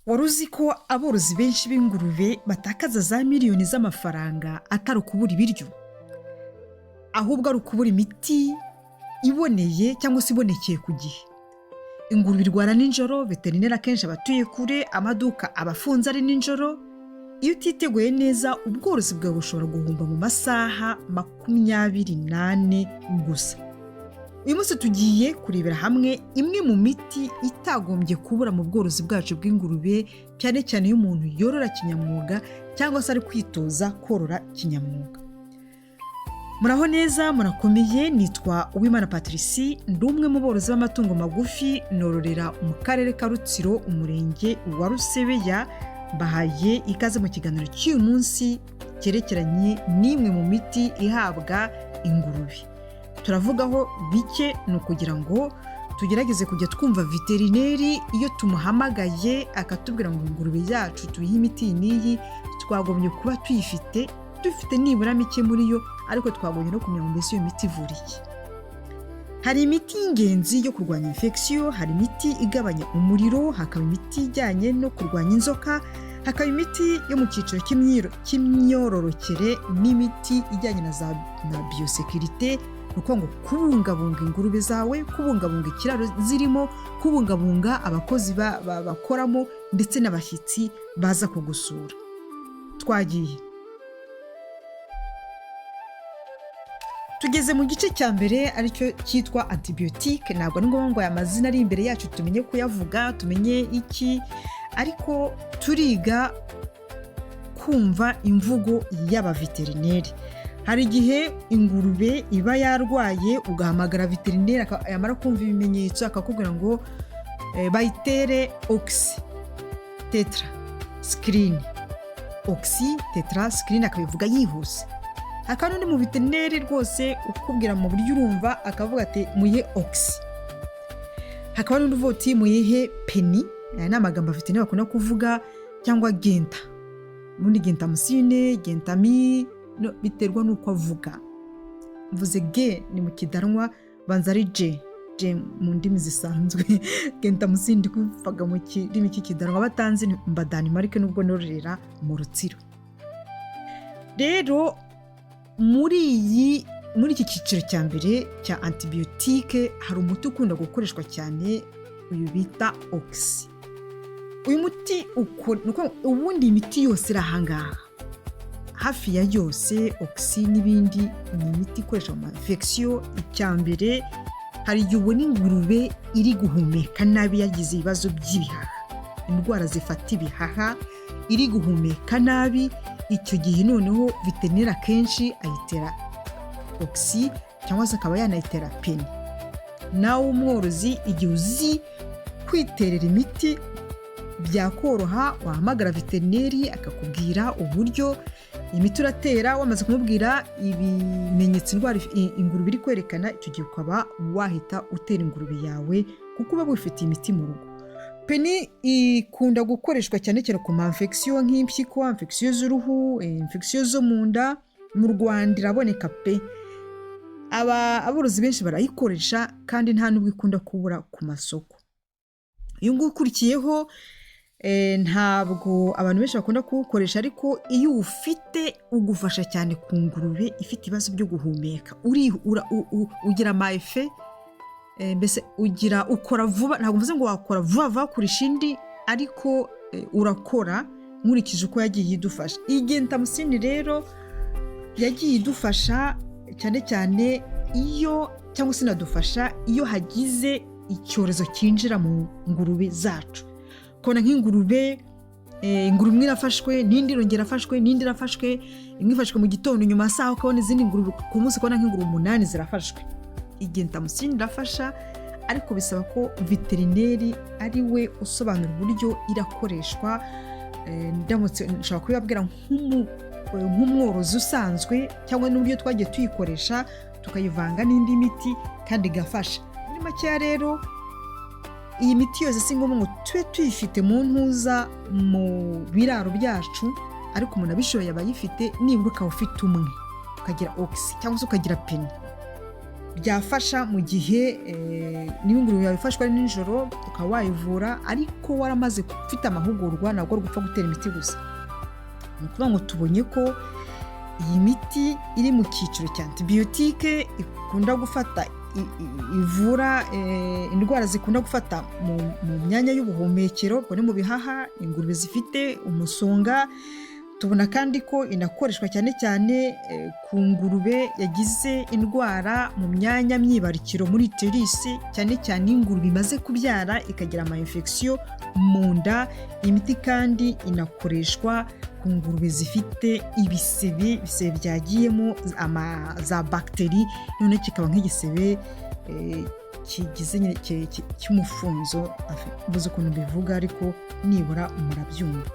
wari uzi ko aborozi benshi b'ingurube batakaza za miliyoni z'amafaranga atari ukubura ibiryo, ahubwo ari ukubura imiti iboneye cyangwa se ibonekeye ku gihe. Ingurube irwara nijoro, veterineri akenshi aba atuye kure, amaduka aba afunze ari nijoro. Iyo utiteguye neza, ubworozi bwawe bushobora guhomba mu masaha 24 gusa. Uyu munsi tugiye kurebera hamwe imwe mu miti itagombye kubura mu bworozi bwacu bw'ingurube, cyane cyane iyo umuntu yorora kinyamwuga cyangwa se ari kwitoza korora kinyamwuga. Muraho neza, murakomeye. Nitwa Uwimana Patricie, ndi umwe mu borozi b'amatungo magufi, nororera mu karere ka Rutsiro, umurenge wa Rusebeya. Bahaye ikaze mu kiganiro cy'uyu munsi cyerekeranye n'imwe mu miti ihabwa ingurube. Turavugaho bike, ni ukugira ngo tugerageze kujya twumva veterineri iyo tumuhamagaye akatubwira ngo ingurube yacu tuyihe imiti n'iyi, twagombye kuba dufite nibura mike muri yo, ariko twagombye no kumenya ngo mbese iyo miti ivura iki. Hari imiti y'ingenzi yo kurwanya infection, hari imiti igabanya umuriro, hakaba imiti ijyanye no kurwanya inzoka, hakaba imiti yo mu cyiciro cy'imyororokere n'imiti ijyanye na biosecurite, nuko ngo kubungabunga ingurube zawe, kubungabunga ikiraro zirimo, kubungabunga abakozi bakoramo ndetse n'abashyitsi baza kugusura. Twagiye. Tugeze mu gice cya mbere, aricyo cyitwa antibiotique. Ntabwo ni ngombwa ngo aya mazina ari imbere yacu tumenye kuyavuga, tumenye iki, ariko turiga kumva imvugo y'abaveterineri. Hari igihe ingurube iba yarwaye, ugahamagara veterineri yamara kumva ibimenyetso akakubwira ngo bayitere oxy tetracycline. Oxy tetracycline akabivuga yihuse. Hakaba n'undi mu veterineri rwose ukubwira mu buryo urumva akavuga ati muyihe oxy. Hakaba n'undi uvuga ati muyihe peni. Aya ni amagambo veterineri bakunda kuvuga, cyangwa genta. Ubundi gentamicine, gentami, biterwa n'uko avuga. Mvuze G ni mu kidanwa, banza ari J mu ndimi zisanzwe. Gentamicine ndi kuvuga mu kirimi cy'ikidanwa, batanze mba Denmark nubwo nororera mu Rutsiro. Rero muri iki cyiciro cya mbere cya antibiotique hari umuti ukunda gukoreshwa cyane, uyu bita oxy. Uyu muti ubundi imiti yose iri ahangaha, hafi ya yose, oxy n'ibindi, ni imiti ikoresha mu infection. Icya mbere, hari igihe ubona ingurube iri guhumeka nabi, yagize ibibazo by'ibihaha, indwara zifata ibihaha, iri guhumeka nabi. Icyo gihe noneho veterineri akenshi ayitera oxy cyangwa se akaba yanayitera peni. Nawe umworozi, igihe uzi kwiterera imiti byakoroha, wahamagara veterineri akakubwira uburyo imiti uratera. Wamaze kumubwira ibimenyetso indwara ingurube iri kwerekana, icyo gihe ukaba wahita utera ingurube yawe kuko uba wifitiye imiti mu rugo. Peni ikunda gukoreshwa cyane cyane ku ma-infection nk'impyiko, infection z'uruhu, infection zo mu nda. Mu Rwanda iraboneka pe. Aborozi benshi barayikoresha kandi nta nubwo ikunda kubura ku masoko. Iyo ukurikiyeho, ntabwo abantu benshi bakunda kuwukoresha, ariko iyo ufite ugufasha cyane ku ngurube ifite ibibazo byo guhumeka. Ugira amaefe, mbese ukora vuba. Ntabwo mvuze ngo wakora vuba kurisha indi, ariko urakora nkurikije uko yagiye idufasha. Iyi gentamicine rero yagiye idufasha cyane cyane iyo, cyangwa se inadufasha iyo hagize icyorezo cyinjira mu ngurube zacu. Kubona nk'ingurube imwe irafashwe, n'indi irongera afashwe, n'indi irafashwe, imwe ifashwe mu gitondo, nyuma ya saa ukabona izindi ngurube ku munsi, ukabona nk'ingurube 8 zirafashwe. Gentamicine irafasha, ariko bisaba ko veterineri ari we usobanura uburyo irakoreshwa. Ndamutse nshobora kubibabwira nk'umworozi usanzwe, cyangwa n'uburyo twagiye tuyikoresha tukayivanga n'indi miti kandi igafasha. Muri make rero, iyi miti yose si ngombwa ngo tube tuyifite mu ntuza mu biraro byacu, ariko umuntu abishoboye aba ayifite, nibura ukaba ufite umwe, ukagira oxy cyangwa se ukagira peni. byafasha mu gihe niba ingurube yawe ifashwa nijoro ukaba wayivura ariko waramaze gufite amahugurwa ntabwo ari gupfa gutera imiti gusa. Ni ukuvuga ngo tubonye ko iyi miti iri mu cyiciro cya antibiyotike ikunda gufata ivura indwara zikunda gufata mu myanya y'ubuhumekero, ubwo ni mu bihaha, ingurube zifite umusonga. Tubona kandi ko inakoreshwa cyane cyane ku ngurube yagize indwara mu myanya myibarukiro muri uterisi, cyane cyane ingurube imaze kubyara ikagira ama infection mu nda. Imiti kandi inakoreshwa ku ngurube zifite ibisebe byagiyemo za bagiteri, none kikaba nk'igisebe kigize cy'umufunzo. Mbuze ukuntu bivuga ariko nibura murabyumva.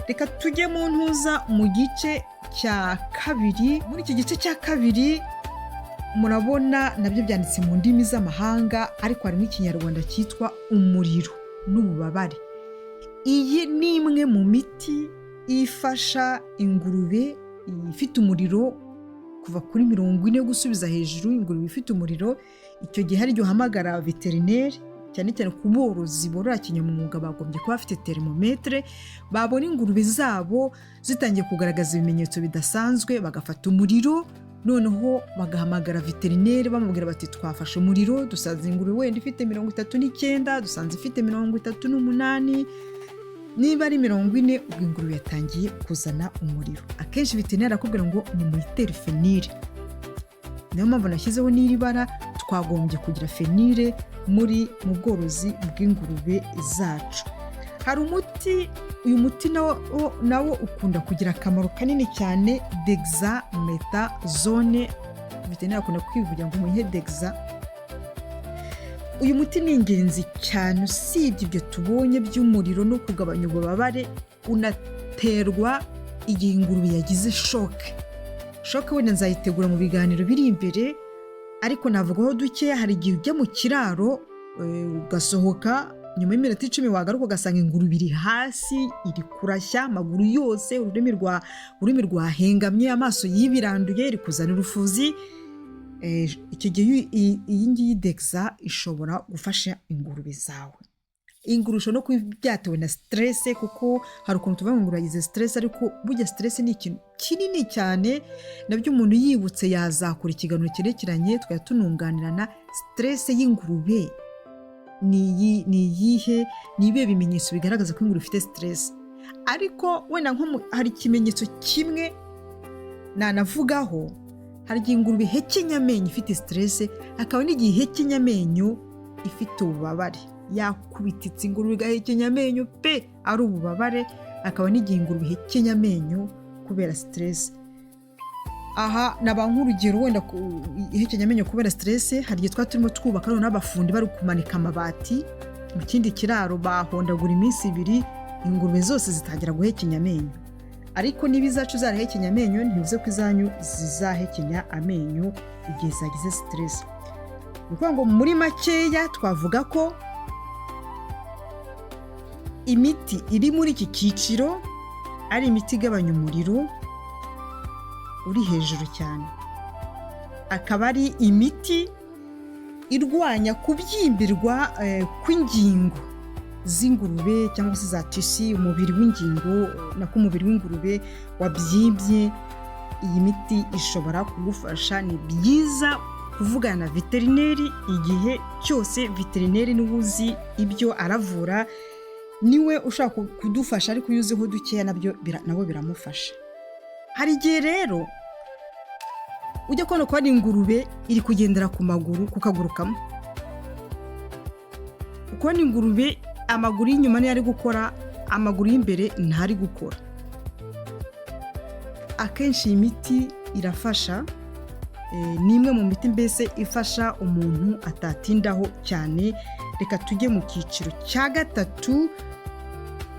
Reka tujye mu ntuza mu gice cya kabiri. Muri iki gice cya kabiri murabona nabyo byanditse mu ndimi z'amahanga ariko harimo ikinyarwanda cyitwa umuriro n'ububabare. Iyi ni imwe mu miti ifasha ingurube ifite umuriro kuva kuri 40 gusubiza hejuru. Ingurube ifite umuriro icyo gihe hari igihe uhamagara veterineri, cyane cyane ku borozi borora kinyamwuga bagombye kuba bafite termometre. Babona ingurube zabo zitangiye kugaragaza ibimenyetso bidasanzwe bagafata umuriro, noneho bagahamagara veterineri bamubwira bati twafashe umuriro, dusanze ingurube wenda ifite 39, dusanze ifite 38. Niba ari 40 ubwo ingurube yatangiye kuzana umuriro. Akenshi veterineri akubwira ngo ni muyitere fenire. Niyo mpamvu nashyizeho n'iri bara, twagombye kugira fenire mu bworozi bw'ingurube zacu. Hari umuti, uyu muti nawo ukunda kugira akamaro kanini cyane, dexamethasone. Veterineri akunda kwivugira ngo muyihe dexa. Uyu muti ni ingenzi cyane, usibye ibyo tubonye by'umuriro no kugabanya ububabare, unaterwa igihe ingurube yagize shoke. Shoke wenda nzayitegura mu biganiro biri imbere, ariko navugaho duke. Hari igihe ujya mu kiraro ugasohoka nyuma y'iminota 10 wagaruka ugasanga ingurube iri hasi, iri kurashya amaguru yose, ururimi rwahengamye, amaso yibiranduye, iri kuzana urufuzi. Icyo gihe iyi ngiyi dexa ishobora gufasha ingurube zawe. Ingurube ushobora no kuba byatewe na stress, kuko hari ukuntu tuvuga ngo ingurube yagize stress, ariko burya stress ni ikintu kinini cyane. Nabyo umuntu yibutse yazakora ikiganiro cyerekeranye tukajya tununganirana. Stress y'ingurube ni iyihe, ni ibihe bimenyetso bigaragaza ko ingurube ifite stress. Ariko wenda hari ikimenyetso kimwe nanavugaho. Hari igihe ingurube ihekenya amenyo ifite stress, hakaba n'igihe ihekenya amenyo ifite ububabare. Yakubititse ingurube igahekenya amenyo pe ari ububabare, akaba n'igihe ingurube ihekenya amenyo kubera stress. Aha naba nk'urugero wenda ihekenya amenyo kubera stress. Hari igihe turimo twubaka n'abafundi bari kumanika amabati mu kindi kiraro, bahondagura iminsi 2 ingurube zose zitangira guhekenya amenyo. Ariko niba izacu zarahekenya amenyo ntibivuze ko izanyu zizahekenya amenyo igihe zagize stress. Ni ukuvuga ngo muri makeya twavuga ko imiti iri muri iki cyiciro ari imiti igabanya umuriro uri hejuru cyane, akaba ari imiti irwanya kubyimbirwa kw'ingingo z'ingurube cyangwa se za tisi, umubiri w'ingingo nako umubiri w'ingurube wabyimbye. Iyi miti ishobora kugufasha. Ni byiza kuvugana na veterineri igihe cyose. Veterineri niwe uzi ibyo aravura, niwe ushaka kudufasha, ariko iyo uziho dukeya nabo biramufasha. Hari igihe rero ujya kubona ko hari ingurube iri kugendera ku maguru, ku kaguru kamwe. Uko ni ingurube amaguru y'inyuma niyo ari gukora, amaguru y'imbere ntari gukora. Akenshi iyi miti irafasha. Ni imwe mu miti mbese ifasha umuntu atatindaho cyane. Reka tujye mu cyiciro cya 3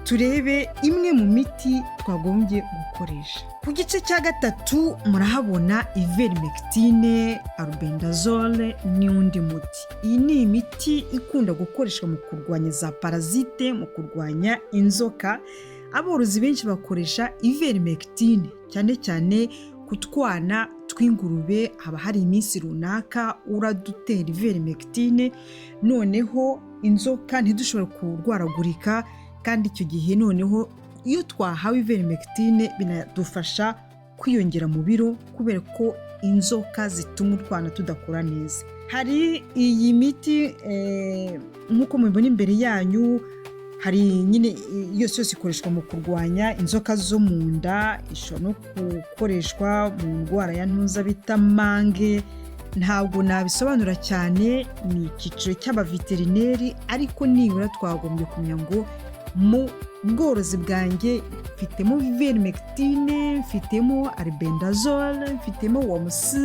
turebe imwe mu miti twagombye gukoresha. Ku gice cya 3 murahabona ivermectine, albendazole n'undi muti. Iyi ni imiti ikunda gukoreshwa mu kurwanya za parasite, mu kurwanya inzoka. Aborozi benshi bakoresha ivermectine cyane cyane ku twana tw'ingurube haba hari iminsi runaka uradutera ivermectine, noneho inzoka ntidushobore kurwaragurika, kandi icyo gihe noneho iyo twahawe ivermectine binadufasha kwiyongera mu biro kubera ko inzoka zituma utwana tudakura neza. Hari iyi miti nk'uko mubibona imbere yanyu, hari nyine yose ikoreshwa mu kurwanya inzoka zo mu nda, ishobora no gukoreshwa mu ndwara ya ntuza bita mange. Ntabwo nabisobanura cyane, ni icyiciro cy'abaveterineri, ariko nibura twagombye kumenya ngo mu bworozi bwanjye mfitemo vermectine, mfitemo albendazole, mfitemo worms,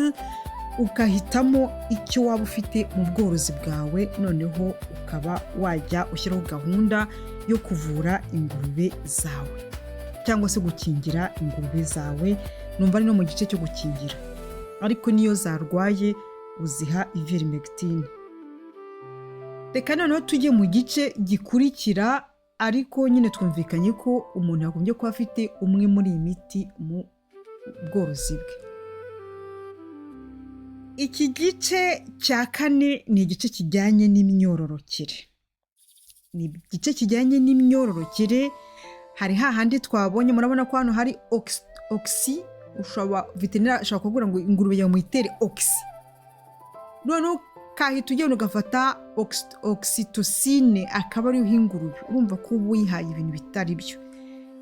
ukahitamo icyo waba ufite mu bworozi bwawe, noneho ukaba wajya ushyiraho gahunda yo kuvura ingurube zawe cyangwa se gukingira ingurube zawe. Numva ari no mu gice cyo gukingira, ariko niyo zarwaye uziha ivermectine. Reka noneho tujye mu gice gikurikira, ariko nyine twumvikanye ko umuntu yagombye kuba afite umwe muri iyi miti mu bworozi bwe. Iki gice cya kane ni igice kijyanye n'imyororokere. Ni igice kijyanye n'imyororokere. Hari hahandi twabonye, murabona ko hano hari oxy, veterineri ashobora kuvuga ngo ingurube yawe muyitere oxy, noneho kahita ugenda ugafata oxytocine akaba ariyo ingurube. Urumva ko uba uyihaye ibintu bitari byo.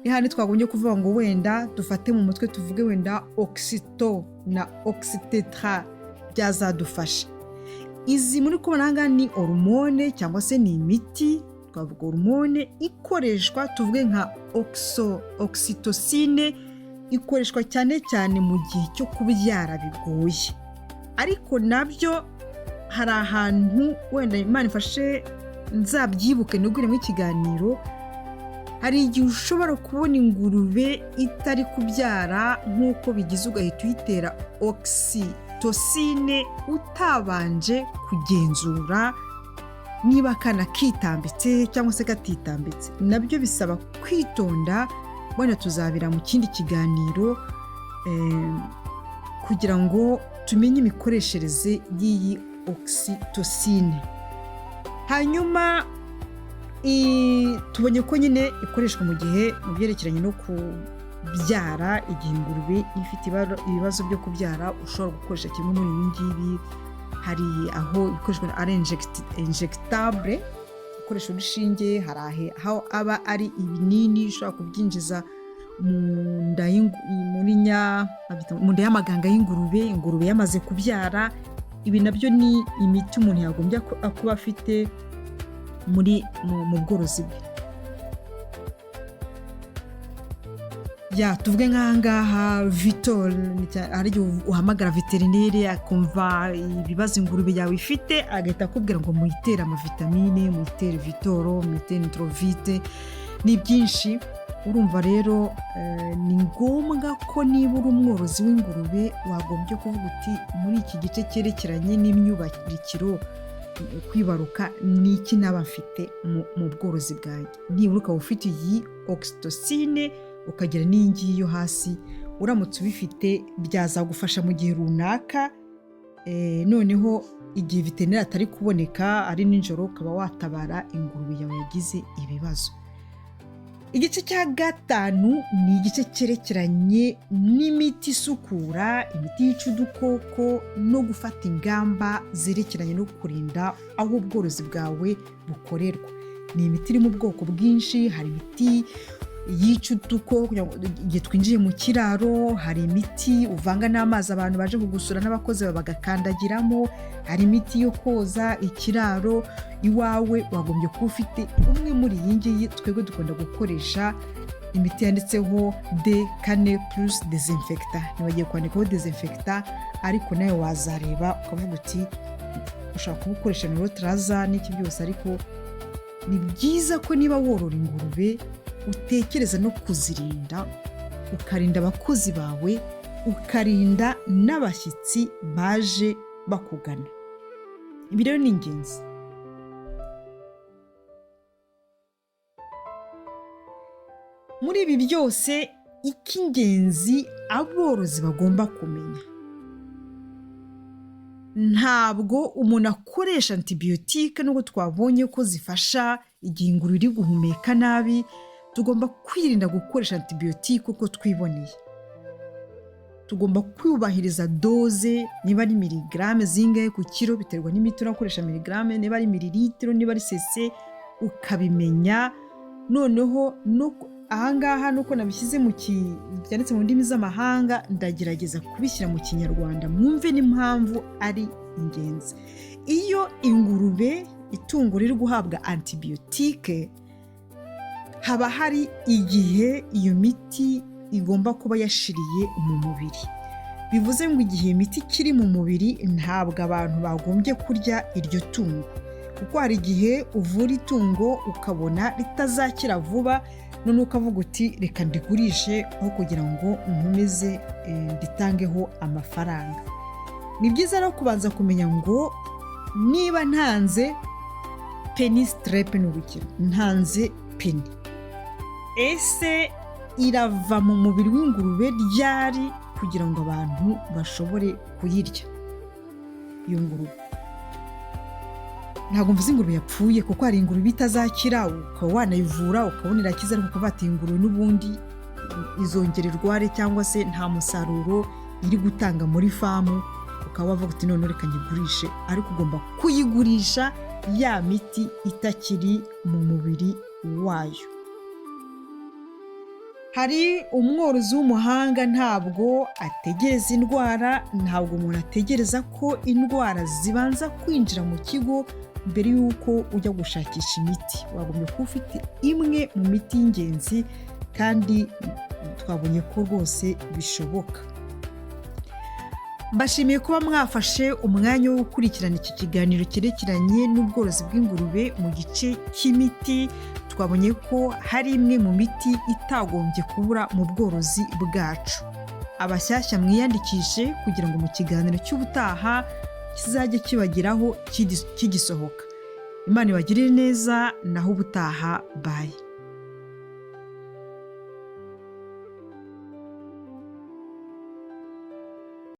Ni handi twagombye kuvuga ngo wenda dufate mu mutwe tuvuge wenda oxyto na oxytetra byazadufasha. Izi muri kubona aha ngaha ni hormone cyangwa se ni imiti. Twavuga hormone ikoreshwa, tuvuge nka oxytocine ikoreshwa cyane cyane mu gihe cyo kubyara bigoye, ariko nabyo hari ahantu wenda Imana ifashe nzabyibuke nubwiremo ikiganiro. Hari igihe ushobora kubona ingurube itari kubyara nk'uko bigize, ugahita uyitera oxytocine utabanje kugenzura niba akana kitambitse cyangwa se katitambitse. Nabyo bisaba kwitonda, wenda tuzabira mu kindi kiganiro kugira ngo tumenye imikoreshereze y'iyi oxytocine. Hanyuma tubonye ko nyine ikoreshwa mu gihe mu byerekeranye no kubyara. Igihe ingurube ifite ibibazo byo kubyara ushobora gukoresha kimwe muri ibi ngibi. Hari aho ikoreshwa ari injectable, ukoresha urushinge. Hari aho aba ari ibinini ushobora kubyinjiza mu nda y'amaganga y'ingurube, ingurube yamaze kubyara. Ibi nabyo ni imiti umuntu yagombye kuba afite mu bworozi bwe. Tuvuge nk'ahangaha Vitol, hari igihe uhamagara veterineri akumva ibibazo ingurube yawe ifite, agahita akubwira ngo muyitere amavitamine, muyitere Vitoro, muyitere Nitrovite, ni byinshi. Urumva rero ni ngombwa ko niba uri umworozi w'ingurube wagombye kuvuga uti muri iki gice cyerekeranye n'imyubakiro, kwibaruka ni iki naba mfite mu bworozi bwanjye. Nibura ukaba ufite iyi oxytocine, ukagira n'iyi ngiyi yo hasi, uramutse ubifite byazagufasha mu gihe runaka. Noneho igihe veterineri atari kuboneka ari nijoro, ukaba watabara ingurube yawe yagize ibibazo. Igice cya gatanu ni igice cyerekeranye n'imiti isukura, imiti yica udukoko no gufata ingamba zerekeranye no kurinda aho ubworozi bwawe bukorerwa. Ni imiti iri mu bwoko bwinshi. Hari imiti yica udukoko igihe twinjiye mu kiraro, hari imiti uvanga n'amazi abantu baje kugusura n'abakozi bagakandagiramo, hari imiti yo koza ikiraro iwawe. Wagombye kuba ufite umwe muri iyi ngiyi. Twebwe dukunda gukoresha imiti yanditseho D4 plus desinfectant. Ntibagiye kwandikaho desinfectant, ariko nawe wazareba ukavuga uti ushaka kubukoresha neutralizer n'iki byose. Ariko ni byiza ko niba worora ingurube utekereza no kuzirinda, ukarinda abakozi bawe, ukarinda n'abashyitsi baje bakugana. Ibi rero ni ingenzi. Muri ibi byose icy'ingenzi aborozi bagomba kumenya ntabwo umuntu akoresha antibiyotike nubwo twabonye ko zifasha igihe ingurube iri guhumeka nabi. Tugomba kwirinda gukoresha antibiyotike uko twiboneye. Tugomba kwubahiriza doze, niba ari miligrame zingahe ku kiro, biterwa n'imiti urakoresha miligrame, niba ari mililitiro, niba ari cc, ukabimenya. Noneho ahangaha nuko nabishyize byanditse mu ndimi z'amahanga, ndagerageza kubishyira mu kinyarwanda mwumve n'impamvu ari ingenzi. Iyo ingurube, itungo riri guhabwa antibiyotike, haba hari igihe iyo miti igomba kuba yashiriye mu mubiri. Bivuze ngo igihe imiti ikiri mu mubiri ntabwo abantu bagombye kurya iryo tungo, kuko hari igihe uvura itungo ukabona ritazakira vuba, none ukavuga uti reka ndigurishe aho kugira ngo nkomeze nditangeho amafaranga. Ni byiza rero kubanza kumenya ngo niba ntanze penistrepe n'urugero, ntanze peni, ese irava mu mubiri w'ingurube ryari kugira ngo abantu bashobore kuyirya iyo ngurube? Ntabwo mvuze ingurube yapfuye, kuko hari ingurube itazakira ukaba wanayivura ukabona irakiza, ariko ukaba watiye ingurube n'ubundi izongera irware cyangwa se nta musaruro iri gutanga muri famu, ukaba wavuga uti none reka nyigurishe. Ariko ugomba kuyigurisha ya miti itakiri mu mubiri wayo. Hari umworozi w'umuhanga ntabwo ategereza indwara, ntabwo umuntu ategereza ko indwara zibanza kwinjira mu kigo mbere y'uko ujya gushakisha imiti. Wagombye kuba ufite imwe mu miti y'ingenzi, kandi twabonye ko rwose bishoboka. Mbashimiye kuba mwafashe umwanya wo gukurikirana iki kiganiro cyerekeranye n'ubworozi bw'ingurube mu gice cy'imiti. Twabonye ko hari imwe mu miti itagombye kubura mu bworozi bwacu. Abashyashya mwiyandikishe kugira ngo mu kiganiro cy'ubutaha kizajye kibageraho kigisohoka. Imana ibagirire neza, naho ubutaha, bye.